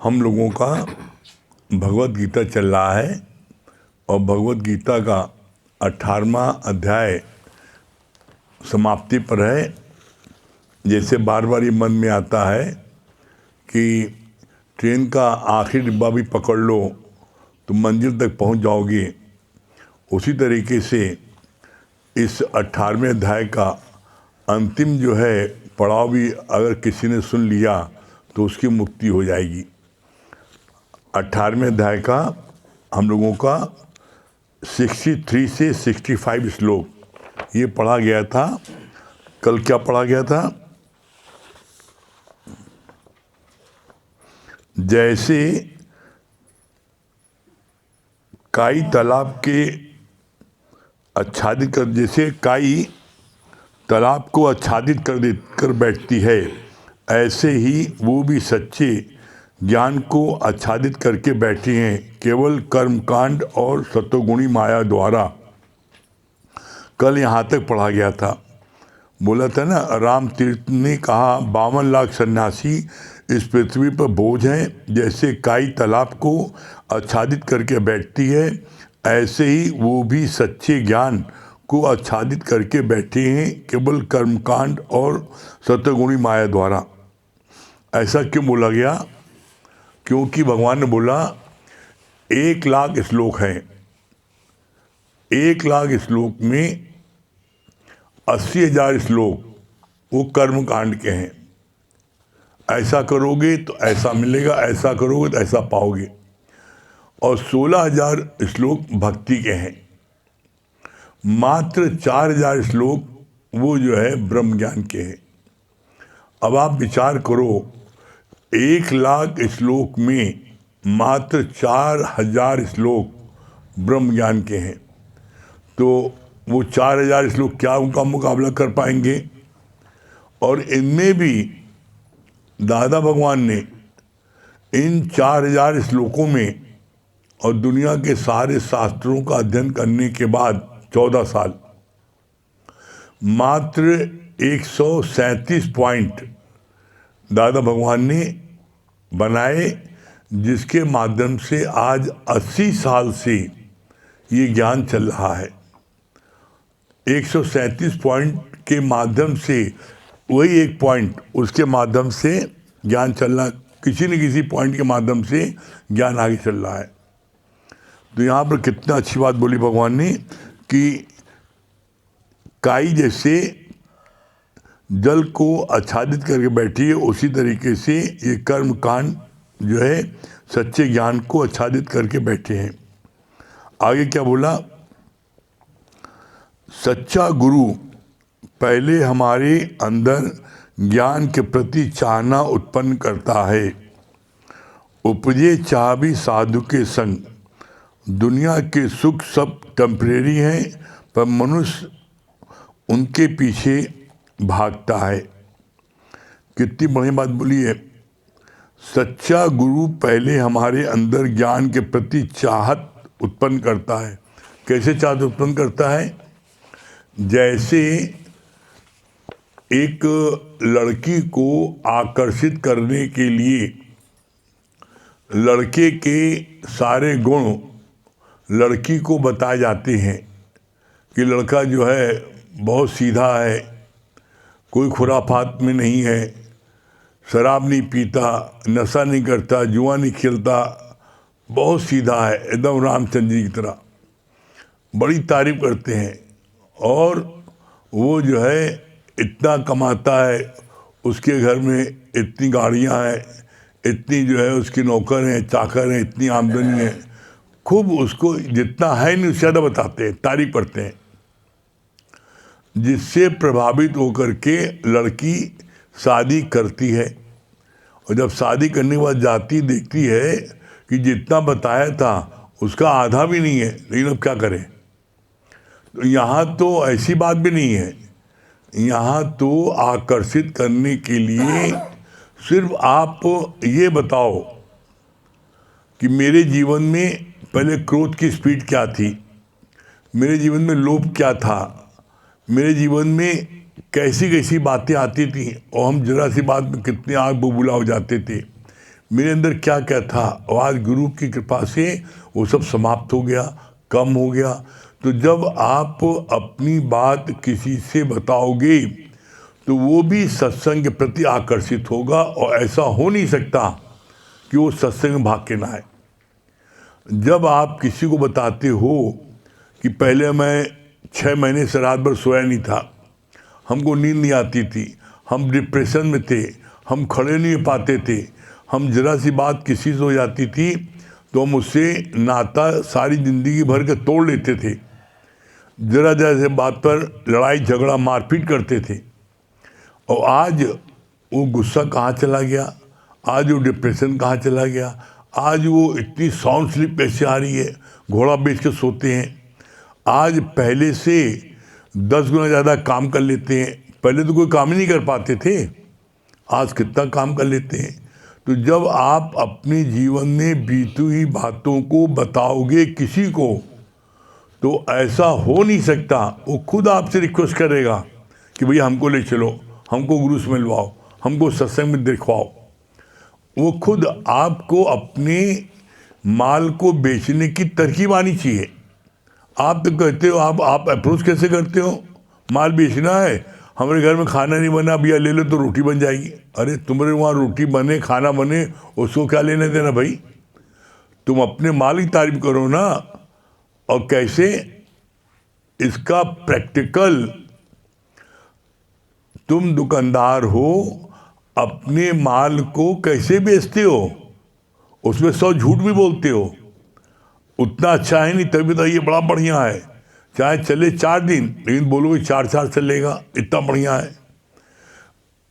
हम लोगों का भगवत गीता चल रहा है और भगवत गीता का 18वां अध्याय समाप्ति पर है। जैसे बार बार ये मन में आता है कि ट्रेन का आखिरी डिब्बा भी पकड़ लो तो मंजिल तक पहुंच जाओगे, उसी तरीके से इस 18वें अध्याय का अंतिम जो है पड़ाव भी अगर किसी ने सुन लिया तो उसकी मुक्ति हो जाएगी। 18वें अध्याय का हम लोगों का 63 से 65 श्लोक ये पढ़ा गया था। कल क्या पढ़ा गया था? जैसे काई तालाब के आच्छादित कर, जैसे काई तालाब को आच्छादित कर बैठती है, ऐसे ही वो भी सच्चे ज्ञान को आच्छादित करके बैठे हैं केवल कर्मकांड और सतोगुणी माया द्वारा। कल यहाँ तक पढ़ा गया था। बोला था ना, राम तीर्थ ने कहा 52 लाख सन्यासी इस पृथ्वी पर बोझ हैं। जैसे काई तालाब को आच्छादित करके बैठती है, ऐसे ही वो भी सच्चे ज्ञान को आच्छादित करके बैठे हैं केवल कर्मकांड और सतोगुणी माया द्वारा। ऐसा क्यों बोला गया? क्योंकि भगवान ने बोला 1 लाख श्लोक हैं, 1 लाख श्लोक में 80,000 श्लोक वो कर्म कांड के हैं। ऐसा करोगे तो ऐसा मिलेगा, ऐसा करोगे तो ऐसा पाओगे। और 16,000 श्लोक भक्ति के हैं। मात्र 4,000 श्लोक वो जो है ब्रह्म ज्ञान के हैं। अब आप विचार करो, 1 लाख श्लोक में मात्र 4,000 श्लोक ब्रह्म ज्ञान के हैं, तो वो 4,000 श्लोक क्या उनका मुकाबला कर पाएंगे? और इनमें भी दादा भगवान ने इन 4,000 श्लोकों में और दुनिया के सारे शास्त्रों का अध्ययन करने के बाद 14 साल मात्र 137 पॉइंट दादा भगवान ने बनाए, जिसके माध्यम से आज 80 साल से ये ज्ञान चल रहा है। 137 पॉइंट के माध्यम से वही एक पॉइंट, उसके माध्यम से ज्ञान चल रहा, किसी न किसी पॉइंट के माध्यम से ज्ञान आगे चल रहा है। तो यहाँ पर कितना अच्छी बात बोली भगवान ने कि काई जैसे जल को आच्छादित करके बैठी है, उसी तरीके से ये कर्म कांड जो है सच्चे ज्ञान को आच्छादित करके बैठे हैं। आगे क्या बोला? सच्चा गुरु पहले हमारे अंदर ज्ञान के प्रति चाहना उत्पन्न करता है। उपजे चाह भी साधु के संग। दुनिया के सुख सब टेम्परेरी हैं, पर मनुष्य उनके पीछे भागता है। कितनी बड़ी बात बोली है। सच्चा गुरु पहले हमारे अंदर ज्ञान के प्रति चाहत उत्पन्न करता है। कैसे चाहत उत्पन्न करता है? जैसे एक लड़की को आकर्षित करने के लिए लड़के के सारे गुण लड़की को बताए जाते हैं कि लड़का जो है बहुत सीधा है, कोई खुराफात में नहीं है, शराब नहीं पीता, नशा नहीं करता, जुआ नहीं खेलता, बहुत सीधा है, एकदम रामचंद्र जी की तरह। बड़ी तारीफ करते हैं। और वो जो है इतना कमाता है, उसके घर में इतनी गाड़ियां हैं, इतनी जो है उसकी नौकर हैं, चाकर हैं, इतनी आमदनी है, खूब उसको जितना है नहीं उससे ज़्यादा बताते हैं, तारीफ करते हैं। जिससे प्रभावित होकर के लड़की शादी करती है, और जब शादी करने के बाद जाती देखती है कि जितना बताया था उसका आधा भी नहीं है, लेकिन अब क्या करें? तो यहाँ तो ऐसी बात भी नहीं है। यहाँ तो आकर्षित करने के लिए सिर्फ आप ये बताओ कि मेरे जीवन में पहले क्रोध की स्पीड क्या थी, मेरे जीवन में लोभ क्या था, मेरे जीवन में कैसी कैसी बातें आती थी, और हम जरा सी बात में कितने आग बबूला हो जाते थे। मेरे अंदर क्या क्या था, और आज गुरु की कृपा से वो सब समाप्त हो गया, कम हो गया। तो जब आप अपनी बात किसी से बताओगे तो वो भी सत्संग के प्रति आकर्षित होगा, और ऐसा हो नहीं सकता कि वो सत्संग में भाग के ना आए। जब आप किसी को बताते हो कि पहले मैं 6 महीने से रात भर सोया नहीं था, हमको नींद नहीं आती थी, हम डिप्रेशन में थे, हम खड़े नहीं पाते थे, हम जरा सी बात किसी से हो जाती थी तो हम उससे नाता सारी ज़िंदगी भर के तोड़ लेते थे, जरा जरा से बात पर लड़ाई झगड़ा मारपीट करते थे। और आज वो गुस्सा कहाँ चला गया, आज वो डिप्रेशन कहाँ चला गया, आज वो इतनी साउंड स्लीप कैसे आ रही है, घोड़ा बेच के सोते हैं, आज पहले से 10 गुना ज़्यादा काम कर लेते हैं। पहले तो कोई काम ही नहीं कर पाते थे, आज कितना काम कर लेते हैं। तो जब आप अपने जीवन में बीती हुई बातों को बताओगे किसी को, तो ऐसा हो नहीं सकता, वो खुद आपसे रिक्वेस्ट करेगा कि भैया हमको ले चलो, हमको गुरु से मिलवाओ, हमको सत्संग में दिखवाओ। वो खुद आपको अपने माल को बेचने की तरकीब आनी चाहिए। आप तो कहते हो, आप अप्रोच कैसे करते हो, माल बेचना है, हमारे घर में खाना नहीं बना, भैया ले लो तो रोटी बन जाएगी। अरे तुम्हारे वहाँ रोटी बने, खाना बने, उसको क्या लेने देना भाई, तुम अपने माल की तारीफ करो ना। और कैसे, इसका प्रैक्टिकल, तुम दुकानदार हो, अपने माल को कैसे बेचते हो, उसमें 100 झूठ भी बोलते हो, उतना अच्छा है नहीं तभी तो ये बड़ा बढ़िया है, चाहे चले 4 दिन लेकिन बोलोगे 4 चलेगा, इतना बढ़िया है।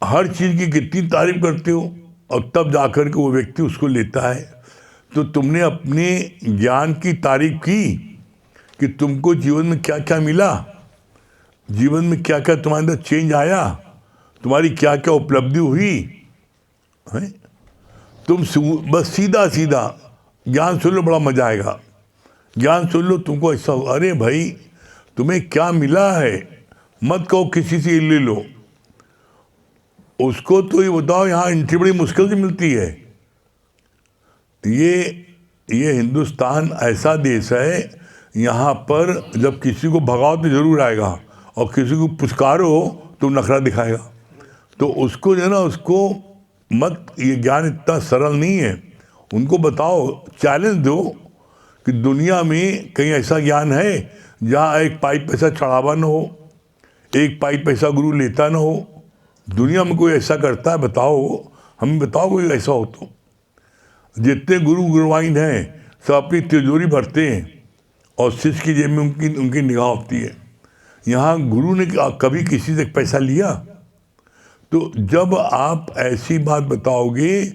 हर चीज़ की कितनी तारीफ करते हो, और तब जाकर के वो व्यक्ति उसको लेता है। तो तुमने अपने ज्ञान की तारीफ की कि तुमको जीवन में क्या क्या मिला, जीवन में क्या क्या तुम्हारे अंदर चेंज आया, तुम्हारी क्या क्या उपलब्धि हुई है। तुम बस सीधा सीधा ज्ञान सुन लो, बड़ा मजा आएगा। ज्ञान सुन लो, तुमको ऐसा हो, अरे भाई तुम्हें क्या मिला है, मत कहो किसी से ले लो, उसको तो ये बताओ यहाँ एंट्री बड़ी मुश्किल से मिलती है। ये हिंदुस्तान ऐसा देश है, यहाँ पर जब किसी को भगाओ तो जरूर आएगा, और किसी को पुचकारो तो नखरा दिखाएगा। तो उसको जो है ना, उसको मत, ये ज्ञान इतना सरल नहीं है। उनको बताओ, चैलेंज दो कि दुनिया में कहीं ऐसा ज्ञान है जहाँ एक पाई पैसा चढ़ावा न हो, एक पाई पैसा गुरु लेता न हो। दुनिया में कोई ऐसा करता है, बताओ, हमें बताओ कोई ऐसा हो तो। जितने गुरु गुरुवाइन हैं सब अपनी तिजोरी भरते हैं, और शिष्य की जेब में उनकी निगाह होती है। यहाँ गुरु ने कभी किसी से पैसा लिया? तो जब आप ऐसी बात बताओगे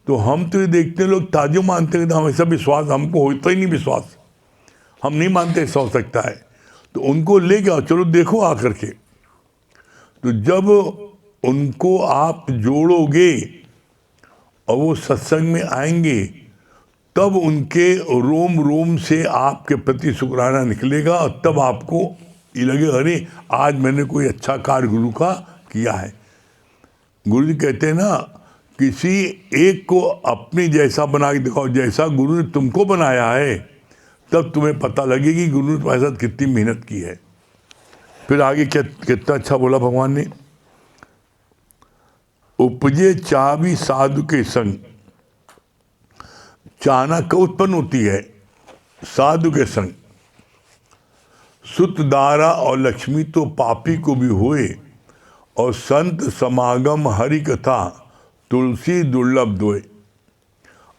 तो हम तो ये देखते हैं, लोग ताजो मानते हैं, तो हमेशा विश्वास हमको होता ही नहीं, विश्वास हम नहीं मानते ऐसा हो सकता है। तो उनको ले गया, चलो देखो आकर के। तो जब उनको आप जोड़ोगे और वो सत्संग में आएंगे, तब उनके रोम रोम से आपके प्रति शुक्राना निकलेगा, और तब आपको ये लगे, अरे आज मैंने कोई अच्छा कार्य गुरु का किया है। गुरु जी कहते हैं ना, किसी एक को अपने जैसा बना के दिखाओ, जैसा गुरु ने तुमको बनाया है, तब तुम्हें पता लगेगी गुरु ने तुम्हारे साथ कितनी मेहनत की है। फिर आगे कितना अच्छा बोला भगवान ने, उपजे चाबी साधु के संग, चाहना कब उत्पन्न होती है? साधु के संग। सुत दारा और लक्ष्मी तो पापी को भी हुए, और संत समागम हरि कथा तुलसी दुर्लभ दोए।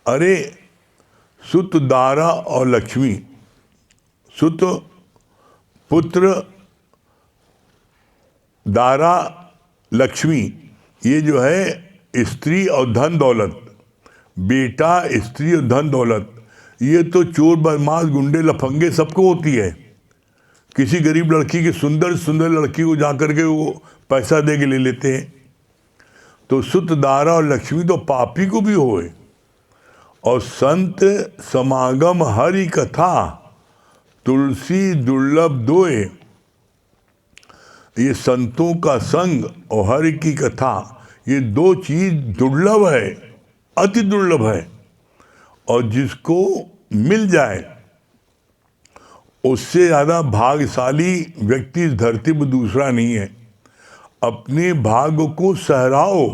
अरे सुत दारा और लक्ष्मी, सुत पुत्र, दारा लक्ष्मी, ये जो है स्त्री और धन दौलत, बेटा स्त्री और धन दौलत, ये तो चोर बदमाश गुंडे लफंगे सबको होती है। किसी गरीब लड़की की सुंदर सुंदर लड़की को जाकर के वो पैसा दे के ले लेते हैं। तो सुत दारा और लक्ष्मी तो पापी को भी होए, और संत समागम हरि कथा तुलसी दुर्लभ दोए। ये संतों का संग और हरि की कथा, ये दो चीज दुर्लभ है, अति दुर्लभ है, और जिसको मिल जाए उससे ज़्यादा भाग्यशाली व्यक्ति इस धरती पर दूसरा नहीं है। अपने भाग्य को सहराओ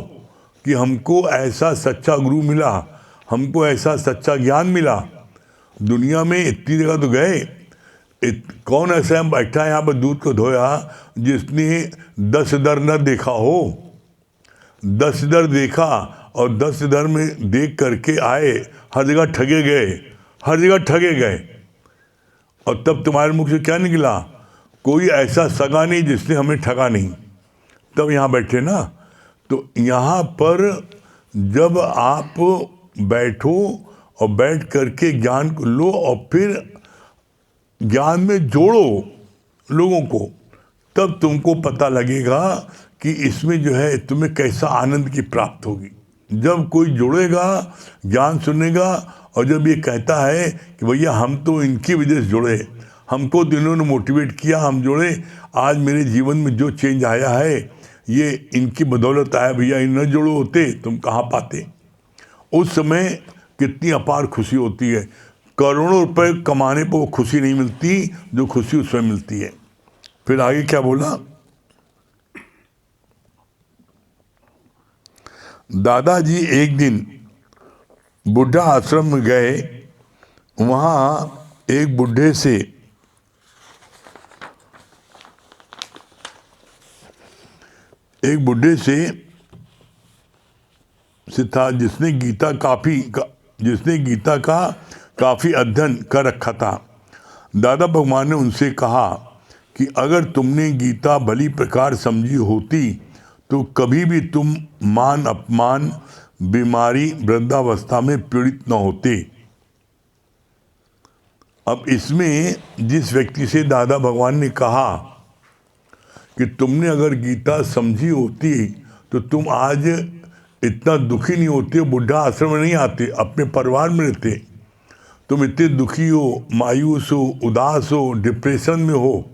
कि हमको ऐसा सच्चा गुरु मिला, हमको ऐसा सच्चा ज्ञान मिला। दुनिया में इतनी जगह तो गए, कौन ऐसा है बैठा है यहाँ पर दूध को धोया जिसने 10 दर न देखा हो। 10 दर देखा और 10 दर में देख करके आए, हर जगह ठगे गए, हर जगह ठगे गए। और तब तुम्हारे मुख से क्या निकला? कोई ऐसा सगा नहीं जिसने हमें ठगा नहीं। तब यहाँ बैठे ना। तो यहाँ पर जब आप बैठो और बैठ करके ज्ञान को लो और फिर ज्ञान में जोड़ो लोगों को, तब तुमको पता लगेगा कि इसमें जो है तुम्हें कैसा आनंद की प्राप्त होगी। जब कोई जुड़ेगा, ज्ञान सुनेगा, और जब ये कहता है कि भैया हम तो इनकी वजह से जुड़े, हमको तो इन्होंने मोटिवेट किया, हम जुड़े, आज मेरे जीवन में जो चेंज आया है ये इनकी बदौलत आया, भैया इन न जुड़े होते तुम कहाँ पाते। उस समय कितनी अपार खुशी होती है। करोड़ों रुपए कमाने पर वो खुशी नहीं मिलती जो खुशी उसमें मिलती है। फिर आगे क्या बोला? दादाजी एक दिन बुढ़ा आश्रम में गए। वहाँ एक बुढ़े से था जिसने गीता का काफ़ी अध्ययन कर रखा था। दादा भगवान ने उनसे कहा कि अगर तुमने गीता भली प्रकार समझी होती तो कभी भी तुम मान अपमान, बीमारी, वृद्धावस्था में पीड़ित न होते। अब इसमें जिस व्यक्ति से दादा भगवान ने कहा कि तुमने अगर गीता समझी होती तो तुम आज इतना दुखी नहीं होते, बुढ़ा आश्रम में नहीं आते, अपने परिवार में रहते। तुम इतने दुखी हो, मायूस हो, उदास हो, डिप्रेशन में हो।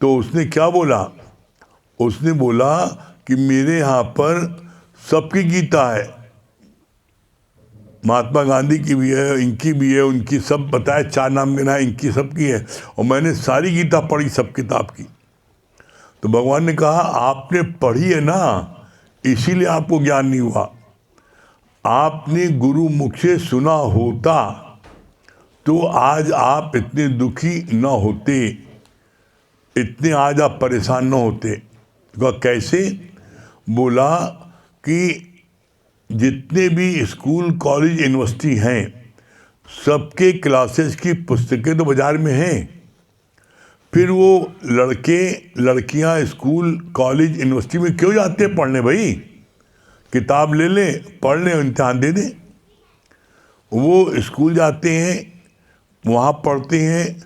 तो उसने क्या बोला? उसने बोला कि मेरे यहाँ पर सबकी गीता है, महात्मा गांधी की भी है, इनकी भी है, उनकी सब बताए, 4 नाम गिनाए, इनकी सबकी है, और मैंने सारी गीता पढ़ी, सब किताब की। तो भगवान ने कहा आपने पढ़ी है ना, इसीलिए आपको ज्ञान नहीं हुआ। आपने गुरु मुख से सुना होता तो आज आप इतने दुखी न होते, इतने आज आप परेशान न होते। तो कैसे? बोला कि जितने भी स्कूल, कॉलेज, यूनिवर्सिटी हैं, सबके क्लासेस की पुस्तकें तो बाजार में हैं। फिर वो लड़के लड़कियां स्कूल, कॉलेज, यूनिवर्सिटी में क्यों जाते हैं पढ़ने? भाई किताब ले लें, पढ़ लें, इम्तिहान दे दें। वो स्कूल जाते हैं, वहाँ पढ़ते हैं,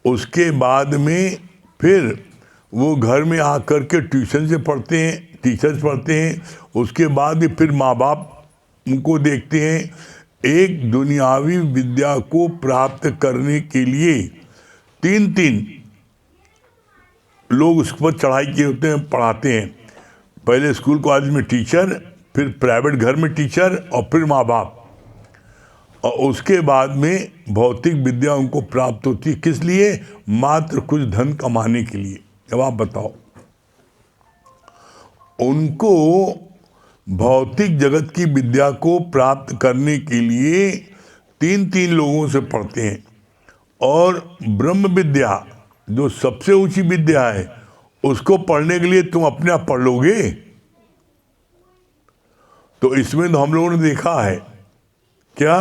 उसके बाद में फिर वो घर में आकर के ट्यूशन से पढ़ते हैं, टीचर्स पढ़ते हैं, उसके बाद भी फिर माँ बाप उनको देखते हैं। एक दुनियावी विद्या को प्राप्त करने के लिए 3 लोग उस पर चढ़ाई किए होते हैं, पढ़ाते हैं। पहले स्कूल कॉलेज में टीचर, फिर प्राइवेट घर में टीचर, और फिर माँ बाप, और उसके बाद में भौतिक विद्या उनको प्राप्त होती है। किस लिए? मात्र कुछ धन कमाने के लिए। अब आप बताओ, उनको भौतिक जगत की विद्या को प्राप्त करने के लिए 3 लोगों से पढ़ते हैं, और ब्रह्म विद्या जो सबसे ऊंची विद्या है उसको पढ़ने के लिए तुम अपने आप पढ़ लोगे? तो इसमें तो हम लोगों ने देखा है, क्या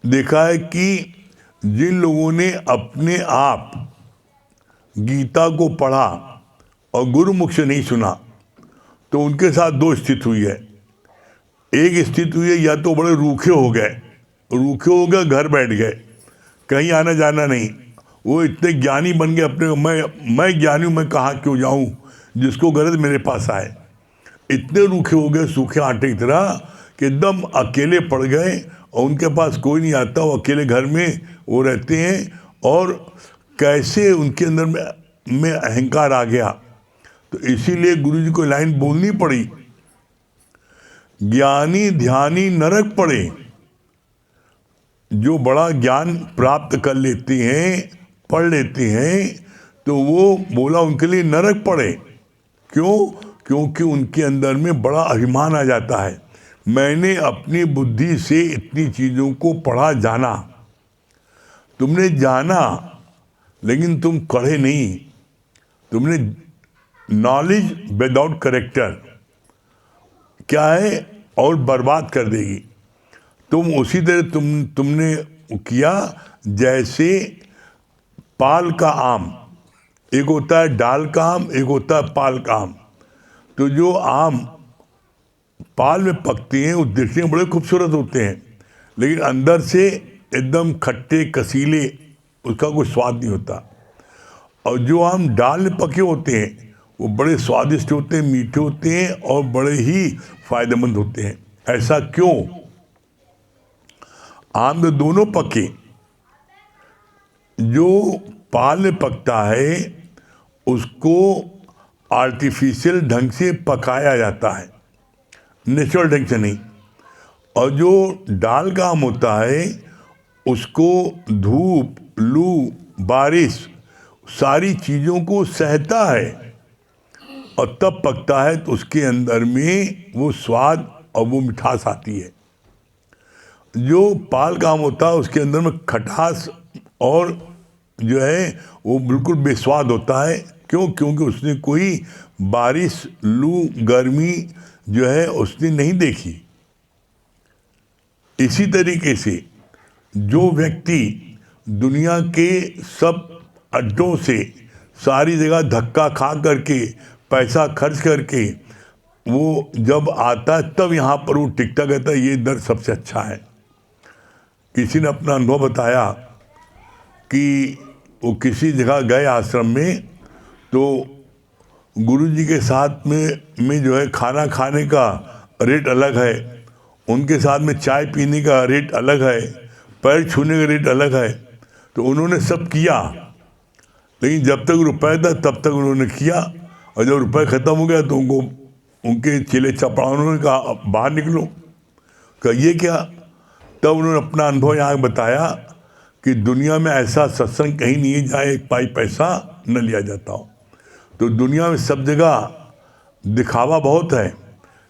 देखा है कि जिन लोगों ने अपने आप गीता को पढ़ा और गुरुमुख से नहीं सुना, तो उनके साथ 2 स्थिति हुई है। एक स्थिति हुई है, या तो बड़े रूखे हो गए, घर बैठ गए, कहीं आना जाना नहीं। वो इतने ज्ञानी बन गए अपने, मैं ज्ञानी हूँ, मैं कहाँ क्यों जाऊँ, जिसको गरज मेरे पास आए। इतने रूखे हो गए, सूखे आटे की तरह, कि एकदम अकेले पड़ गए, और उनके पास कोई नहीं आता, वो अकेले घर में वो रहते हैं। और कैसे उनके अंदर में अहंकार आ गया। तो इसीलिए गुरु जी को लाइन बोलनी पड़ी ज्ञानी ध्यानी नरक पड़े। जो बड़ा ज्ञान प्राप्त कर लेते हैं, पढ़ लेते हैं, तो वो बोला उनके लिए नरक पड़े। क्यों? क्योंकि उनके अंदर में बड़ा अभिमान आ जाता है, मैंने अपनी बुद्धि से इतनी चीज़ों को पढ़ा जाना। तुमने जाना लेकिन तुम पढ़े नहीं। तुमने नॉलेज विदाउट करेक्टर क्या है, और बर्बाद कर देगी। तुम उसी तरह तुमने किया जैसे पाल का आम, एक होता है डाल का आम, एक होता है पाल का आम। तो जो आम पाल में पकते हैं वो देखने में बड़े खूबसूरत होते हैं, लेकिन अंदर से एकदम खट्टे कसीले, उसका कोई स्वाद नहीं होता। और जो आम डाल में पके होते हैं वो बड़े स्वादिष्ट होते हैं, मीठे होते हैं और बड़े ही फायदेमंद होते हैं। ऐसा क्यों? आम में दोनों पके। जो पाल में पकता है उसको आर्टिफिशियल ढंग से पकाया जाता है, नेचुरल ढंग से नहीं। और जो डाल का आम होता है उसको धूप, लू, बारिश सारी चीज़ों को सहता है और तब पकता है, तो उसके अंदर में वो स्वाद और वो मिठास आती है। जो पाल का आम होता है उसके अंदर में खटास और जो है वो बिल्कुल बेस्वाद होता है। क्यों? क्योंकि उसने कोई बारिश, लू, गर्मी जो है उसने नहीं देखी। इसी तरीके से जो व्यक्ति दुनिया के सब अड्डों से सारी जगह धक्का खा करके, पैसा खर्च करके वो जब आता है तब यहाँ पर वो टिकता कहता है ये दर सबसे अच्छा है। किसी ने अपना अनुभव बताया कि वो किसी जगह गए आश्रम में, तो गुरुजी के साथ में जो है खाना खाने का रेट अलग है, उनके साथ में चाय पीने का रेट अलग है, पैर छूने का रेट अलग है। तो उन्होंने सब किया, लेकिन जब तक रुपए था तब तक उन्होंने किया, और जब रुपए ख़त्म हो गया तो उनको उनके चेले चपड़ानों ने कहा बाहर निकलो। कहा ये क्या? तब उन्होंने अपना अनुभव यहाँ बताया कि दुनिया में ऐसा सत्संग कहीं नहीं है जहाँ एक पाई पैसा न लिया जाता हो। तो दुनिया में सब जगह दिखावा बहुत है,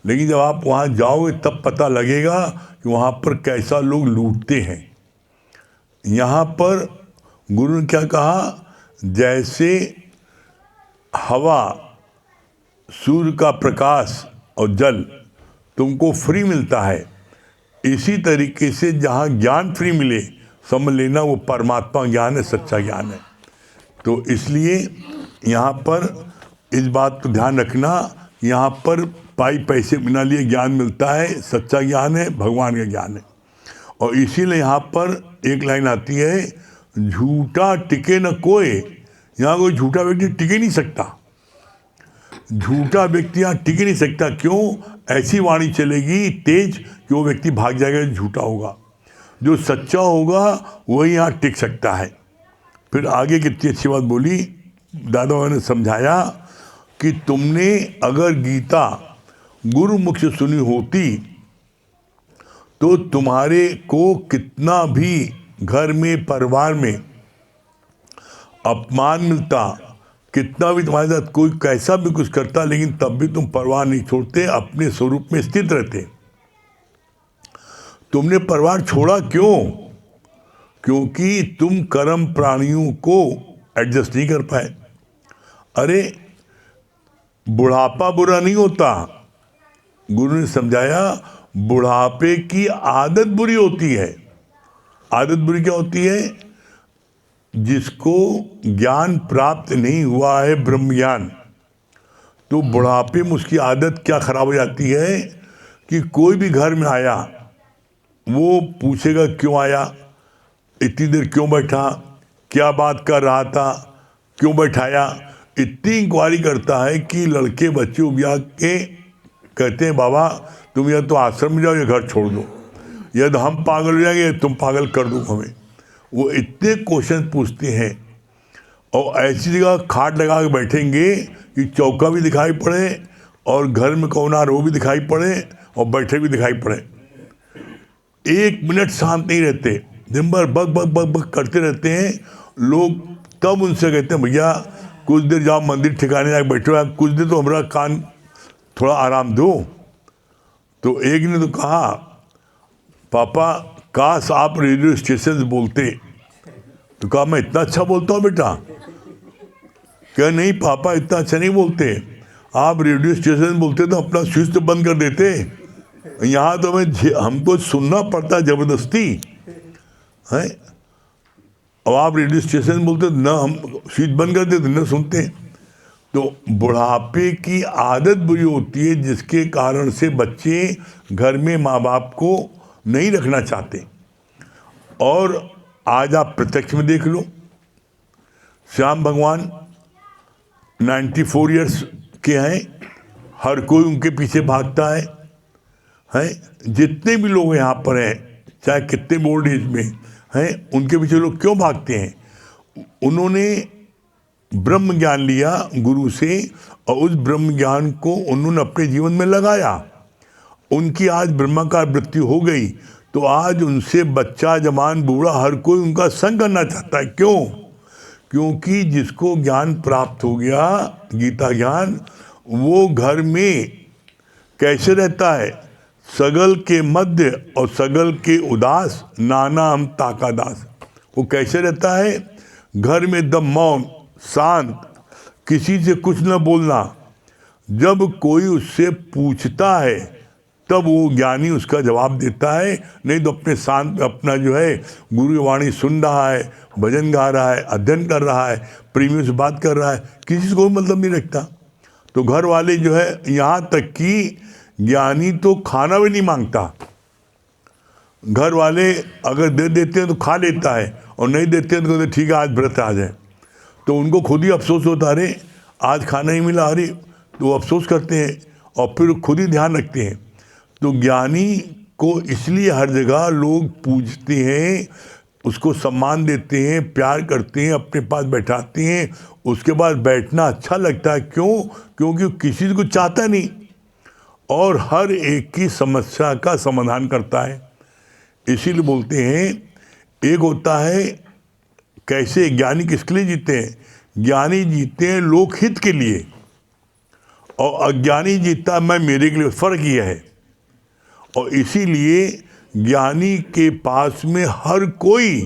लेकिन जब आप वहाँ जाओगे तब पता लगेगा कि वहाँ पर कैसा लोग लूटते हैं। यहाँ पर गुरु ने क्या कहा, जैसे हवा, सूर्य का प्रकाश और जल तुमको फ्री मिलता है, इसी तरीके से जहाँ ज्ञान फ्री मिले समझ लेना वो परमात्मा ज्ञान है, सच्चा ज्ञान है। तो इसलिए यहाँ पर इस बात को ध्यान रखना, यहाँ पर पाई पैसे बिना लिए ज्ञान मिलता है, सच्चा ज्ञान है, भगवान का ज्ञान है। और इसीलिए यहाँ पर एक लाइन आती है, झूठा टिके न कोई। यहाँ कोई झूठा व्यक्ति टिके नहीं सकता, झूठा व्यक्ति यहाँ टिक नहीं सकता। क्यों? ऐसी वाणी चलेगी तेज कि वो व्यक्ति भाग जाएगा, झूठा होगा। जो सच्चा होगा वही यहाँ टिक सकता है। फिर आगे कितनी अच्छी बात बोली दादा ने समझाया कि तुमने अगर गीता गुरुमुख से सुनी होती तो तुम्हारे को कितना भी घर में, परिवार में अपमान मिलता, कितना भी तुम्हारे साथ कोई कैसा भी कुछ करता, लेकिन तब भी तुम परवाह नहीं छोड़ते, अपने स्वरूप में स्थित रहते। तुमने परिवार छोड़ा क्यों? क्योंकि तुम कर्म प्राणियों को एडजस्ट नहीं कर पाए। अरे बुढ़ापा बुरा नहीं होता, गुरु ने समझाया बुढ़ापे की आदत बुरी होती है। आदत बुरी क्या होती है? जिसको ज्ञान प्राप्त नहीं हुआ है, ब्रह्म ज्ञान, तो बुढ़ापे में उसकी आदत क्या खराब हो जाती है कि कोई भी घर में आया वो पूछेगा क्यों आया, इतनी देर क्यों बैठा, क्या बात कर रहा था, क्यों बैठाया, इतनी इंक्वायरी करता है कि लड़के बच्चे उबिया के कहते हैं बाबा तुम या तो आश्रम में जाओ या घर छोड़ दो, या तो हम पागल हो जाएंगे तुम पागल कर दो हमें। वो इतने क्वेश्चन पूछते हैं और ऐसी जगह खाट लगा के बैठेंगे कि चौका भी दिखाई पड़े और घर में कौन आ रहा वो भी दिखाई पड़े और बैठे भी दिखाई पड़े, 1 मिनट शांत नहीं रहते, दिन भर बक बक बक बक करते रहते हैं। लोग तब उनसे कहते हैं भैया कुछ देर जाओ मंदिर ठिकाने जाकर बैठो, कुछ देर तो हमारा कान थोड़ा आराम दो। तो एक ने तो कहा पापा काश आप रेडियो स्टेशन बोलते। तो कहा मैं इतना अच्छा बोलता हूँ बेटा? क्या नहीं पापा इतना अच्छा नहीं बोलते, आप रेडियो स्टेशन बोलते तो अपना स्विच तो बंद कर देते, यहाँ तो हमको सुनना पड़ता जबरदस्ती है। अब आप रेडियो स्टेशन बोलते ना हम स्विच बंद कर देते, न सुनते। तो बुढ़ापे की आदत बुरी होती है जिसके कारण से बच्चे घर में माँ बाप को नहीं रखना चाहते। और आज आप प्रत्यक्ष में देख लो, श्याम भगवान 94 इयर्स के हैं, हर कोई उनके पीछे भागता है। जितने भी लोग यहाँ पर हैं, चाहे कितने भी ओल्ड एज में हैं, उनके पीछे लोग क्यों भागते हैं? उन्होंने ब्रह्म ज्ञान लिया गुरु से और उस ब्रह्म ज्ञान को उन्होंने अपने जीवन में लगाया। उनकी आज ब्रह्माकार वृत्ति हो गई, तो आज उनसे बच्चा जवान बूढ़ा हर कोई उनका संग करना चाहता है। क्यों? क्योंकि जिसको ज्ञान प्राप्त हो गया, गीता ज्ञान, वो घर में कैसे रहता है? सगल के मध्य और सगल के उदास, नाना हम ताका दास। वो कैसे रहता है? घर में एकदम मौन शांत, किसी से कुछ न बोलना। जब कोई उससे पूछता है तब वो ज्ञानी उसका जवाब देता है, नहीं तो अपने शांत अपना जो है गुरु की वाणी सुन रहा है, भजन गा रहा है, अध्ययन कर रहा है, प्रेमियों से बात कर रहा है, किसी से कोई मतलब नहीं रखता। तो घर वाले जो है, यहाँ तक कि ज्ञानी तो खाना भी नहीं मांगता, घर वाले अगर दे देते हैं तो खा लेता है और नहीं देते हैं तो कहते ठीक है आज व्रत आ जाए। तो उनको खुद ही अफसोस होता, अरे आज खाना ही मिला, अरे, तो अफसोस करते हैं और फिर खुद ही ध्यान रखते हैं। तो ज्ञानी को इसलिए हर जगह लोग पूजते हैं, उसको सम्मान देते हैं, प्यार करते हैं, अपने पास बैठाते हैं, उसके बाद बैठना अच्छा लगता है। क्यों? क्योंकि किसी को चाहता नहीं और हर एक की समस्या का समाधान करता है। इसीलिए बोलते हैं, एक होता है कैसे ज्ञानी किसके लिए जीते हैं? ज्ञानी जीते हैं लोकहित के लिए और अज्ञानी जीता मैं मेरे के लिए। फर्क यह है। और इसीलिए ज्ञानी के पास में हर कोई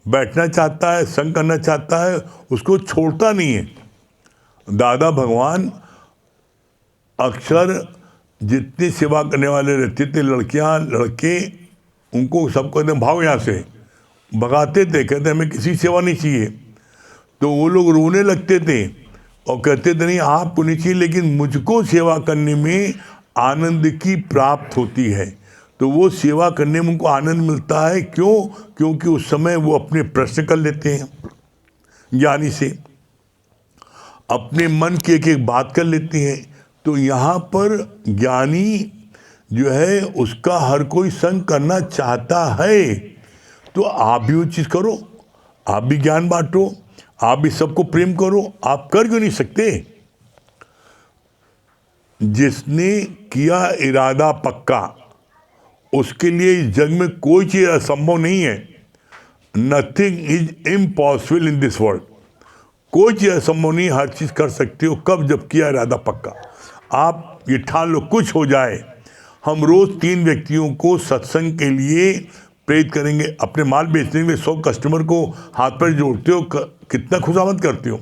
बैठना चाहता है, संग करना चाहता है, उसको छोड़ता नहीं है। दादा भगवान अक्सर जितनी सेवा करने वाले रहते थे, लड़कियां लड़के, उनको सबको एकदम भाव यहाँ से भगाते थे, कहते हमें किसी सेवा नहीं चाहिए। तो वो लोग रोने लगते थे और कहते थे नहीं आपको नहीं चाहिए, लेकिन मुझको सेवा करने में आनंद की प्राप्त होती है। तो वो सेवा करने में उनको आनंद मिलता है। क्यों? क्योंकि उस समय वो अपने प्रश्न कर लेते हैं ज्ञानी से, अपने मन की एक एक बात कर लेते हैं। तो यहाँ पर ज्ञानी जो है उसका हर कोई संग करना चाहता है। तो आप भी वो चीज़ करो, आप भी ज्ञान बांटो, आप भी सबको प्रेम करो। आप कर क्यों नहीं सकते? जिसने किया इरादा पक्का, उसके लिए इस जग में कोई चीज़ असंभव नहीं है। Nothing is impossible in this world. कोई चीज़ असंभव नहीं, हर चीज़ कर सकते हो। कब? जब किया इरादा पक्का। आप ये ठान लो कुछ हो जाए। हम रोज़ 3 व्यक्तियों को सत्संग के लिए प्रेरित करेंगे। अपने माल बेचने में 100 कस्टमर को हाथ पर जोड़ते हो, कितना खुशामद करते हो।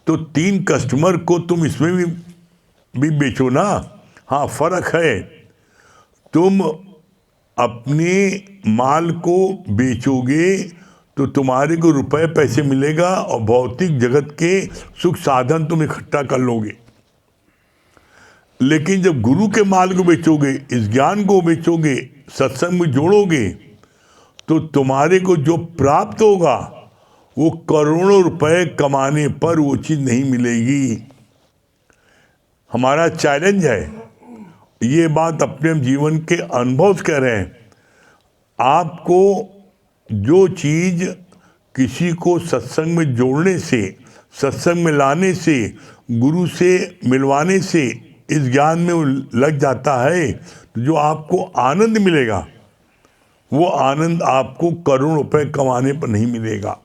तो 3 कस्टमर को तुम इसमें भी बेचो ना। हाँ, फ़र्क है, तुम अपने माल को बेचोगे तो तुम्हारे को रुपए पैसे मिलेगा और भौतिक जगत के सुख साधन तुम इकट्ठा कर लोगे। लेकिन जब गुरु के माल को बेचोगे, इस ज्ञान को बेचोगे, सत्संग में जोड़ोगे, तो तुम्हारे को जो प्राप्त होगा वो करोड़ों रुपए कमाने पर वो चीज़ नहीं मिलेगी। हमारा चैलेंज है, ये बात अपने जीवन के अनुभव से कह रहे हैं। आपको जो चीज़ किसी को सत्संग में जोड़ने से, सत्संग में लाने से, गुरु से मिलवाने से इस ज्ञान में लग जाता है, तो जो आपको आनंद मिलेगा वो आनंद आपको करोड़ों रुपए कमाने पर नहीं मिलेगा।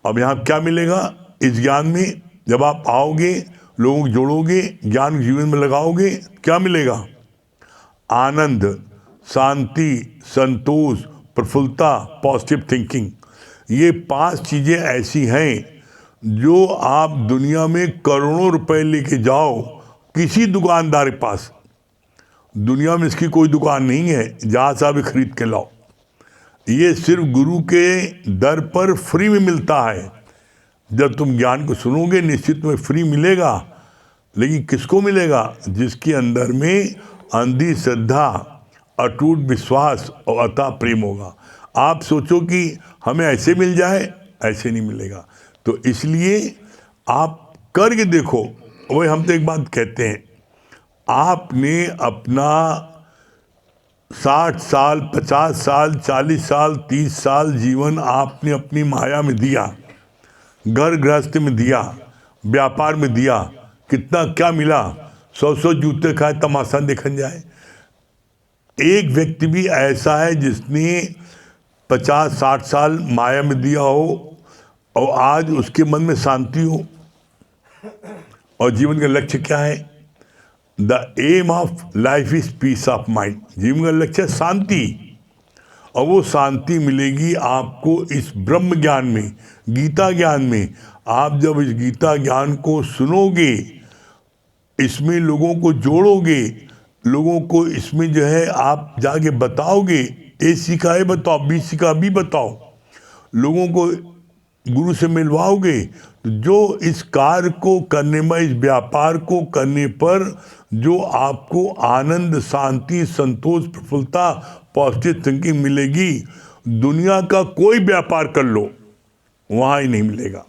अब यहाँ क्या मिलेगा इस ज्ञान में? जब आप आओगे, लोगों को जोड़ोगे, ज्ञान जीवन में लगाओगे, क्या मिलेगा? आनंद, शांति, संतोष, प्रफुल्लता, पॉजिटिव थिंकिंग। ये 5 चीजें ऐसी हैं जो आप दुनिया में करोड़ों रुपए लेके जाओ किसी दुकानदार के पास, दुनिया में इसकी कोई दुकान नहीं है जहां से आप खरीद के लाओ। ये सिर्फ गुरु के दर पर फ्री में मिलता है। जब तुम ज्ञान को सुनोगे निश्चित में फ्री मिलेगा, लेकिन किसको मिलेगा? जिसके अंदर में अंधी श्रद्धा, अटूट विश्वास और अथाह प्रेम होगा। आप सोचो कि हमें ऐसे मिल जाए, ऐसे नहीं मिलेगा। तो इसलिए आप करके देखो। वही हम तो एक बात कहते हैं, आपने अपना 60 साल, 50 साल, 40 साल, 30 साल जीवन आपने अपनी माया में दिया, घर गृहस्थ में दिया, व्यापार में दिया, कितना क्या मिला? 100 जूते खाए तमाशा देखन जाए। एक व्यक्ति भी ऐसा है जिसने 50-60 साल माया में दिया हो और आज उसके मन में शांति हो। और जीवन का लक्ष्य क्या है? The aim of life is peace of mind. जीवन का लक्ष्य है शांति, और वो शांति मिलेगी आपको इस ब्रह्म ज्ञान में, गीता ज्ञान में। आप जब इस गीता ज्ञान को सुनोगे, इसमें लोगों को जोड़ोगे, लोगों को इसमें जो है आप जाके बताओगे, ए सीखा है बताओ, बी सीखा बी बताओ, लोगों को गुरु से मिलवाओगे, जो इस कार्य को करने में, इस व्यापार को करने पर जो आपको आनंद, शांति, संतोष, प्रफुल्लता, पॉजिटिव थिंकिंग मिलेगी, दुनिया का कोई व्यापार कर लो वहां ही नहीं मिलेगा।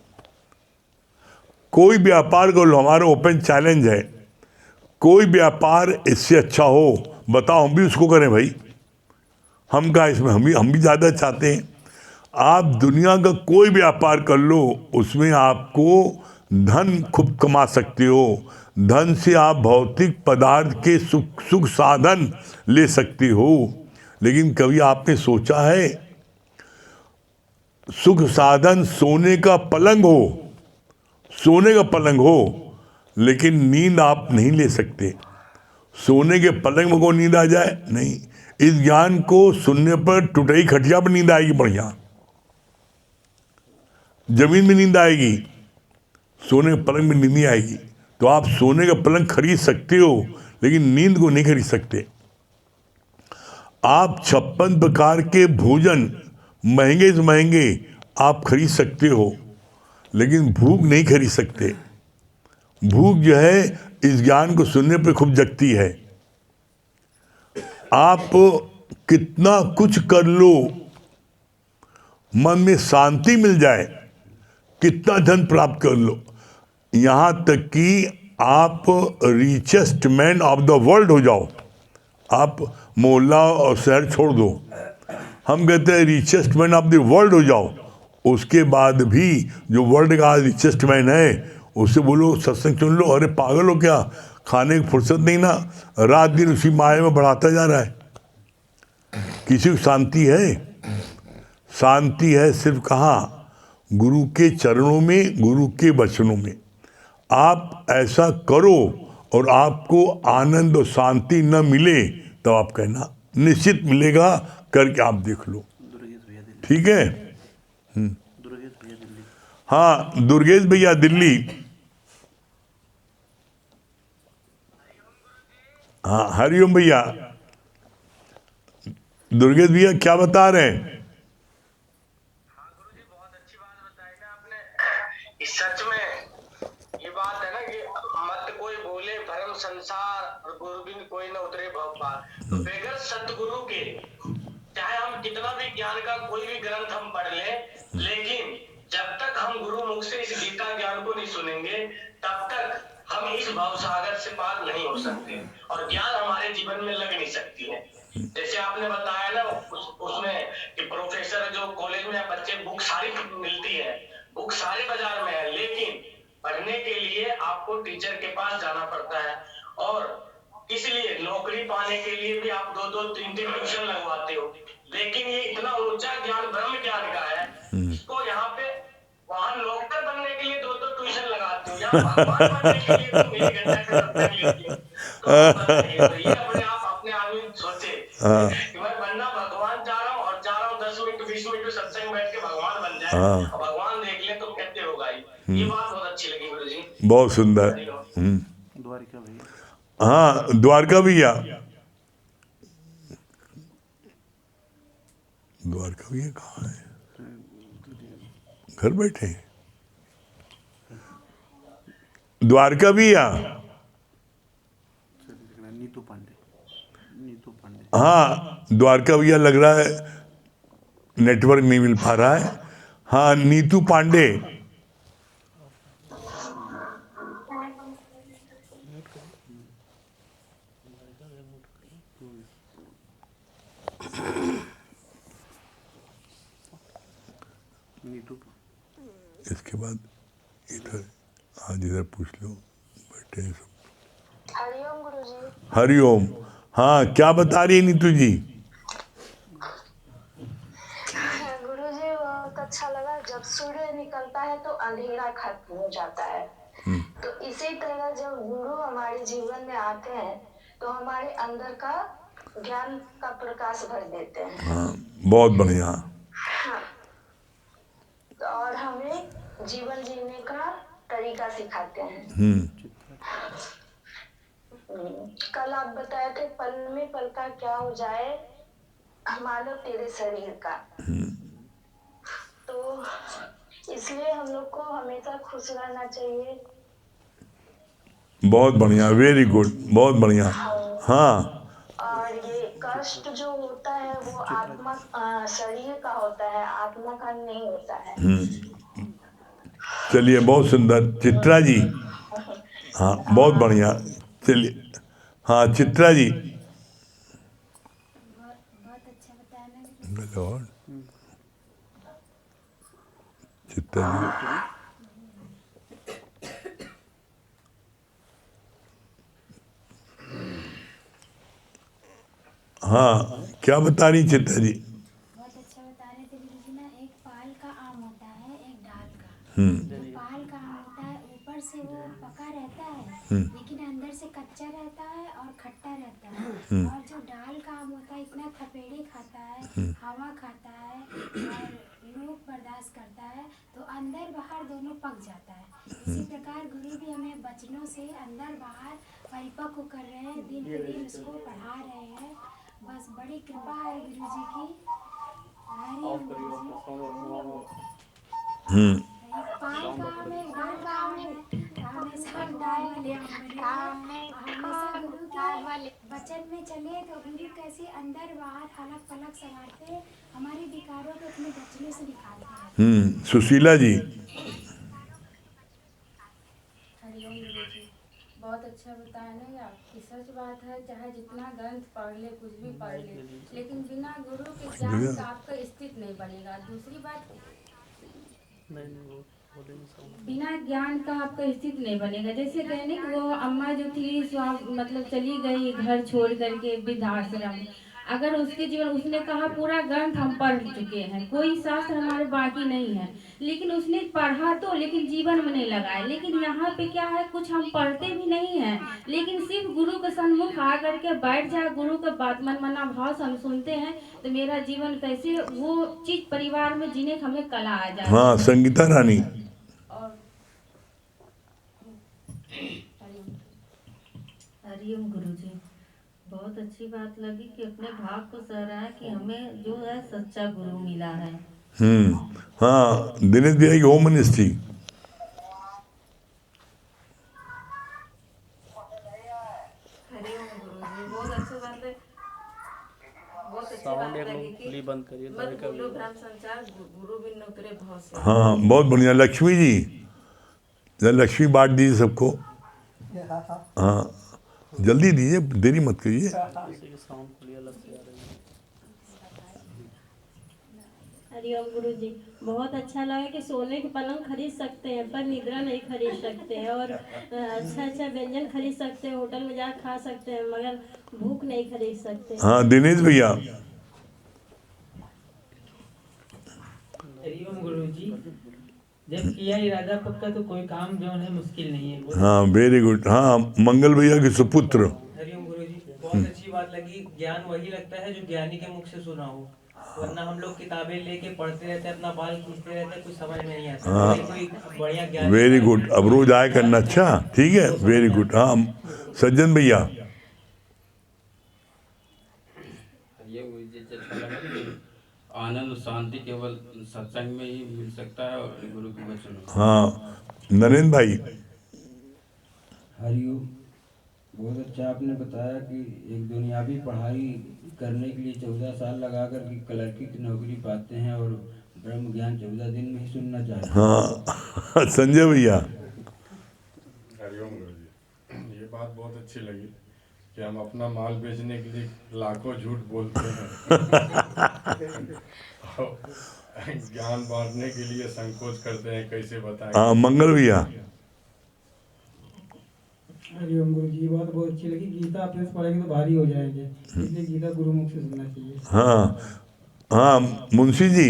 कोई व्यापार कर लो, हमारा ओपन चैलेंज है, कोई व्यापार इससे अच्छा हो बताओ, हम भी उसको करें भाई। हम का इसमें हम भी ज़्यादा चाहते हैं। आप दुनिया का कोई व्यापार कर लो, उसमें आपको धन खूब कमा सकते हो। धन से आप भौतिक पदार्थ के सुख साधन ले सकते हो। लेकिन कभी आपने सोचा है सुख साधन सोने का पलंग हो, सोने का पलंग हो, लेकिन नींद आप नहीं ले सकते। सोने के पलंग में को नींद आ जाए नहीं। इस ज्ञान को सुनने पर टुटई खटिया पर नींद आएगी बढ़िया, जमीन में नींद आएगी, सोने के पलंग में नींद नहीं आएगी। तो आप सोने का पलंग खरीद सकते हो, लेकिन नींद को नहीं खरीद सकते। आप 56 प्रकार के भोजन महंगे से महंगे आप खरीद सकते हो, लेकिन भूख नहीं खरीद सकते। भूख जो है इस ज्ञान को सुनने पर खूब जगती है। आप कितना कुछ कर लो, मन में शांति मिल जाए, कितना धन प्राप्त कर लो, यहां तक कि आप richest man of the world हो जाओ, आप मोहल्ला और शहर छोड़ दो, हम कहते हैं richest man of the world हो जाओ। उसके बाद भी जो वर्ल्ड का रिचेस्ट मैन है उससे बोलो सत्संग सुन लो, अरे पागल हो क्या, खाने की फुर्सत नहीं ना, रात दिन उसी माया में बढ़ाता जा रहा है। किसी को शांति है? शांति है सिर्फ कहाँ? गुरु के चरणों में, गुरु के वचनों में। आप ऐसा करो और आपको आनंद और शांति न मिले तो आप कहना, निश्चित मिलेगा, करके आप देख लो। ठीक है? हाँ, दुर्गेश भैया दिल्ली। हाँ, हरिओम भैया। दुर्गेश भैया क्या बता रहे हैं? हाँ गुरुजी, बहुत अच्छी बात बताई ना आपने। इस सच में ये बात है ना कि मत कोई बोले भरम संसार और गुरु बिन कोई न उतरे भव पार। तो बगैर सतगुरु के चाहे हम कितना भी ज्ञान का कोई भी ग्रंथ हम पढ़ लें, लेकिन जब तक हम गुरु मुख से इस गीता ज्ञान को नहीं सुनेंगे, तब तक हम इस भवसागर से पार नहीं हो सकते और ज्ञान हमारे जीवन में लग नहीं सकती है। जैसे आपने बताया ना उसमें कि प्रोफेसर जो कॉलेज में बच्चे बुक सारी मिलती है, बुक सारे बाजार में है, लेकिन पढ़ने के लिए आपको टीचर के पास जाना पड़ता है। और इसलिए नौकरी पाने के लिए भी आप 2-2 3-3 ट्यूशन लगवाते हो, लेकिन ये इतना ऊंचा ज्ञान ब्रह्म ज्ञान का है, इसको यहाँ पे वहां नौकर बनने के लिए 2-2 ट्यूशन लगाते हो, यहाँ भगवान बनने के लिए तुम 1 घंटा का सत्संग लेते हो। तो आप बताइए, तो ये अपने आप अपने आदमी सोचे कि मैं बनना भगवान चाह रहा हूँ और चाह रहा हूँ 10 मिनट 20 मिनट सत्संग बैठ के भगवान बन जाए और भगवान देख ले तो कहते होगा ही। ये बात बहुत अच्छी लगी गुरु जी। बहुत सुंदर। द्वारिका भैया हाँ द्वारका भैया, द्वारका भैया कहाँ है? घर बैठे हैं? द्वारका भैया, नीतू पांडे, नीतू पांडे। हाँ द्वारका भैया लग रहा है नेटवर्क नहीं मिल पा रहा है। हाँ नीतू पांडे, नीतू इसके बाद इधर आज इधर पूछ लो, बैठे हैं सब। हरिओम गुरुजी। हरिओम। हाँ क्या बता रही है नीतू जी? गुरुजी बहुत अच्छा लगा, जब सूर्य निकलता है तो अंधेरा खत्म हो जाता है। तो इसी तरह जब गुरु हमारे जीवन में आते हैं तो हमारे अंदर का ज्ञान का प्रकाश भर देते हैं। हाँ बहुत बढ़िया। हाँ, तो और हमें जीवन जीने का तरीका सिखाते हैं। कल आप बताए थे पल में पल का क्या हो जाए मानो तेरे शरीर का। तो इसलिए हम लोग को हमेशा खुश रहना चाहिए। बहुत बढ़िया, वेरी गुड, बहुत बढ़िया। हाँ और ये कष्ट जो होता है वो आत्मा शरीर का होता है, आत्मा का नहीं होता है। चलिए बहुत सुंदर। चित्रा जी, हाँ बहुत बढ़िया। चलिए हाँ चित्रा जी। बहुत अच्छा बताया ना। लॉर्ड चित्रा जी, हाँ क्या बता रही चित्रा जी? बहुत अच्छा बता रहे थे गुरु जी ना। एक पाल का आम होता है, एक डाल का। जो पाल का आम होता है ऊपर से वो पका रहता है, लेकिन अंदर से कच्चा रहता है और खट्टा रहता है। और जो डाल का आम होता है इतना थपेड़े खाता है, हवा खाता है और लोग बर्दाश्त करता है, तो अंदर बाहर दोनों पक जाता है। इसी प्रकार गुरु भी हमें वचनों से अंदर बाहर परिपक्व कर रहे हैं, दिन प्रतिदिन उसको पढ़ा रहे हैं। बस बड़ी कृपा है गुरु जी की। हरिओम गुरु जी। पाल का हमें डाल का हमें हमेशा डाल वाले हमेशा गुरु के वचन में चले तो गुरु कैसे अंदर बाहर अलग अलग संवारते हैं, हमारे विकारों को अपने वचनों से निकालते हैं। सुशीला जी। हरिओम गुरु जी, बहुत अच्छा बताया ना यार कि सच बात है, चाहे जितना ग्रंथ पढ़ ले कुछ भी पढ़ ले, लेकिन बिना गुरु के ज्ञान का आपका अस्तित्व नहीं बनेगा। दूसरी बात, बिना ज्ञान का आपका अस्तित्व नहीं बनेगा। जैसे कहने कि वो अम्मा जो थी मतलब चली गई घर छोड़ करके वृद्धाश्रम, अगर उसके जीवन उसने कहा पूरा ग्रंथ हम पढ़ चुके हैं, कोई शास्त्र हमारे बाकी नहीं है, लेकिन उसने पढ़ा तो लेकिन जीवन में नहीं लगाया। लेकिन यहाँ पे क्या है, कुछ हम पढ़ते भी नहीं हैं, लेकिन सिर्फ गुरु के सन्मुख आ करके बैठ जाए, गुरु का बात मन मना भाव से हम सुनते हैं, तो मेरा जीवन कैसे वो चीज परिवार में जीने का हमें कला आ जाए। हाँ संगीता रानी। और हरिओम गुरु जी, बहुत अच्छी बात लगी कि अपने भाव को सराहा कि हमें जो है सच्चा गुरु मिला है। हाँ दिनेश भैया की होम मिनिस्ट्री। हरिओम गुरु जी, बहुत अच्छी बात है, बहुत अच्छी बात लगी कि बंद करिए। मत बोलो भ्रम संचार, गुरु बिन उतरे भाव से। हाँ बहुत बढ़िया। लक्ष्मी जी, लक्ष्मी बांट दीजिए सबको। हाँ जल्दी दीजिए, देरी मत करिए। हरिओम गुरुजी, बहुत अच्छा लगा कि सोने के पलंग खरीद सकते हैं पर निद्रा नहीं खरीद सकते हैं, और अच्छा अच्छा व्यंजन खरीद सकते हैं, होटल में जाकर खा सकते हैं, मगर भूख नहीं खरीद सकते। हाँ दिनेश भैया। हरिओम गुरुजी, जब किया इरादा पक्का तो कोई काम जो है मुश्किल नहीं है। हाँ वेरी गुड। हाँ मंगल भैया के सुपुत्र। हरिओम गुरुजी, बहुत अच्छी बात लगी। ज्ञान वही लगता है जो ज्ञानी के मुख से सुना हो, वरना हम लोग किताबें लेके पढ़ते रहते हैं, अपना बाल खींचते रहते हैं, कुछ समझ में नहीं आता। हाँ कोई बढ़िया ज्ञान। Very good. अब रोज आया करना। अच्छा ठीक है, वेरी गुड। हाँ सज्जन भैया। ये मुझे अच्छा लगा कि आनंद और शांति केवल सत्संग में ही मिल सकता है और गुरु के वचन में। हाँ नरेंद्र भाई। हरिओम, बहुत अच्छा आपने बताया कि एक दुनियावी पढ़ाई करने के लिए 14 साल लगाकर के क्लर्की की नौकरी पाते हैं और ब्रह्म ज्ञान 14 दिन में ही सुनना चाहिए। हाँ संजय भैया। हरिओम गुरुजी, ये बात बहुत अच्छी लगी कि हम अपना माल बेचने के लिए लाखों झूठ बोलते हैं और ज्ञान बांटने के लिए संकोच करते हैं, कैसे बताएं। हाँ मंगल भैया। हरिओम गुरुजी, ये बात बहुत अच्छी लगी। गीता अपने से पढ़ेंगे तो भारी हो जाएंगे, इसलिए गीता गुरुमुख से सुनना चाहिए। हाँ हाँ मुंशी जी।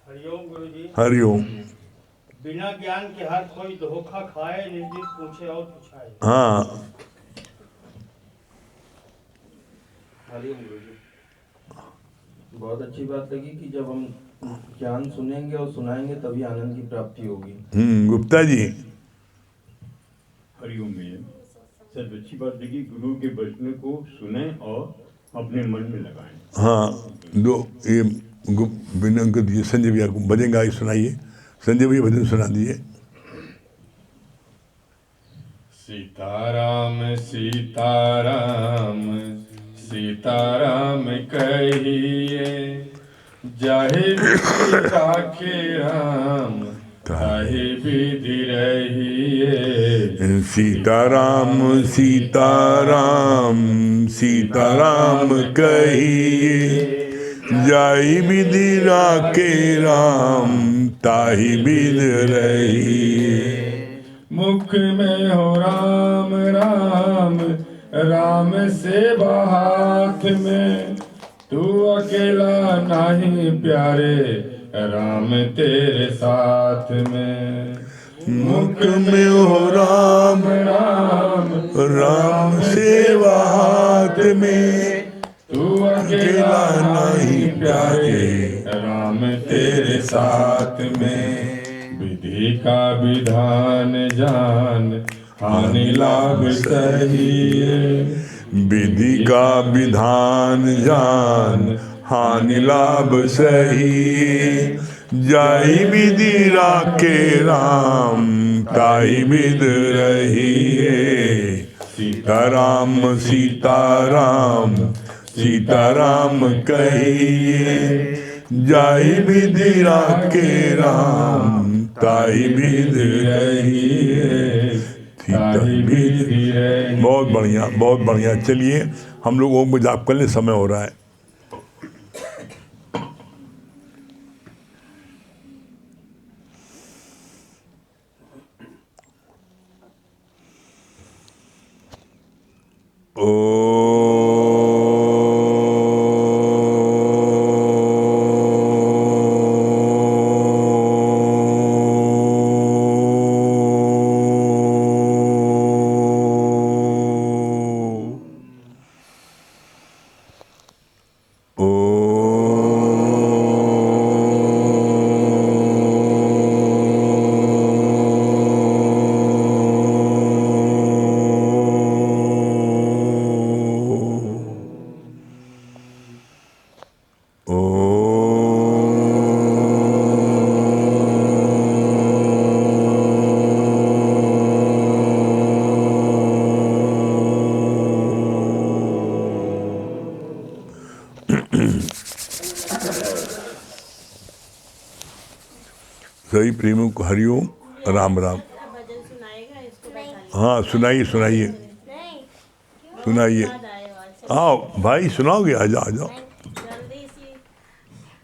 हरिओम गुरुजी। हरिओम। बिना ज्ञान के हर कोई धोखा खाए, निर्दिष्ट पूछे और पूछाए। हाँ हरिओम गुरुजी, बहुत अच्छी बात लगी कि जब हम ज्ञान सुनेंगे और सुनाएंगे तभी आनंद की प्राप्ति होगी। गुप्ता जी। हरिओम में सब अच्छी बात लगी, गुरु के वचन को सुने और अपने मन में लगाएं। हाँ दो ये विनय को दीजिए। संजय भैया को भजन गा के सुनाइए। संजय भैया भजन सुना दीजिए। सीताराम सीताराम सीताराम कहिए, जाहे विधि राखे राम ताहे विधि रहिए। सीताराम सीताराम सीताराम कहिए, जाहि विधि राखे राम ताहि विधि रहिए। मुख में हो राम राम, राम सेवा हाथ में, तू अकेला नहीं प्यारे, राम तेरे साथ में। मुख में हो राम राम, राम सेवा हाथ में, तू अकेला नहीं प्यारे, राम तेरे साथ में। विधि का विधान जान, हानि लाभ सही है। विधि का विधान जान, हानि लाभ सही। जाहि विधि राखे राम ताहि विधि रहिए। सीताराम सीताराम सीताराम कहिए, जाहि विधि राखे राम ताहि विधि रहिए। बहुत बढ़िया बहुत बढ़िया। चलिए हम लोग ओम जाप कर ले, समय हो रहा है। सभी प्रेमियों को हरिओम राम राम। हाँ सुनाइए सुनाइए सुनाइए। हाँ भाई सुनाओगे, आ जाओ आ जाओ।